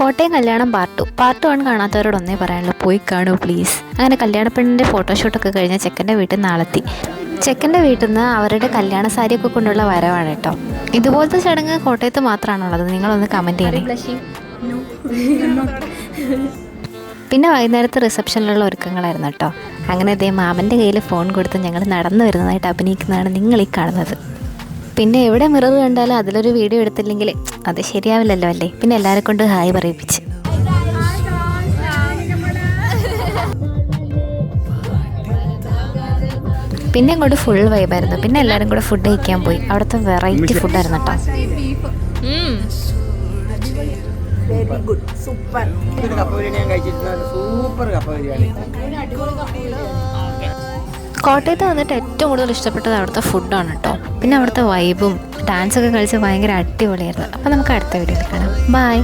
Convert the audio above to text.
കോട്ടയം കല്യാണം പാർട്ട് 1 കാണാത്തവരോട് ഒന്നേ പറയാനുള്ളൂ, പോയി കാണൂ പ്ലീസ്. അങ്ങനെ കല്യാണപ്പെണ്ണിൻ്റെ ഫോട്ടോഷൂട്ടൊക്കെ കഴിഞ്ഞ ചെക്കൻ്റെ വീട്ടിൽ നിന്ന് ആളെത്തി. ചെക്കൻ്റെ വീട്ടിൽ നിന്ന് അവരുടെ കല്യാണ സാരിയൊക്കെ കൊണ്ടുള്ള വരവാണ് കേട്ടോ. ഇതുപോലത്തെ ചടങ്ങ് കോട്ടയത്ത് മാത്രമാണുള്ളത്, നിങ്ങളൊന്ന് കമൻറ്റ് ചെയ്യണേ. പിന്നെ വൈകുന്നേരത്തെ റിസപ്ഷനിലുള്ള ഒരുക്കങ്ങളായിരുന്നു കേട്ടോ. അങ്ങനെ അതേ മാമൻ്റെ കയ്യിൽ ഫോൺ കൊടുത്ത് ഞങ്ങൾ നടന്നു വരുന്നതായിട്ട് അഭിനയിക്കുന്നതാണ് നിങ്ങൾ ഈ കാണുന്നത്. പിന്നെ എവിടെ മിറർ കണ്ടാലും അതിലൊരു വീഡിയോ എടുത്തില്ലെങ്കിൽ അത് ശരിയാവില്ലല്ലോ അല്ലേ. പിന്നെ എല്ലാവരെ കൊണ്ട് ഹായ് പറയിപ്പിച്ച്. പിന്നെ അങ്ങോട്ട് ഫുൾ വൈബായിരുന്നു. പിന്നെ എല്ലാവരും കൂടെ ഫുഡ് കഴിക്കാൻ പോയി. അവിടുത്തെ വെറൈറ്റി ഫുഡായിരുന്നു കേട്ടോ. Very good, super. കപ്പ ബിരിയാണി കഴിച്ചിട്ടുണ്ട്, സൂപ്പർ കപ്പ ബിരിയാണി. കോട്ടയത്ത് വന്നിട്ട് ഏറ്റവും കൂടുതൽ ഇഷ്ടപ്പെട്ടത് അവിടുത്തെ ഫുഡാണ് കേട്ടോ. പിന്നെ അവിടുത്തെ വൈബും ഡാൻസൊക്കെ കളിച്ച് ഭയങ്കര അടിപൊളിയായിരുന്നു. അപ്പോൾ നമുക്ക് അടുത്ത വീഡിയോയിൽ കാണാം. ബൈ.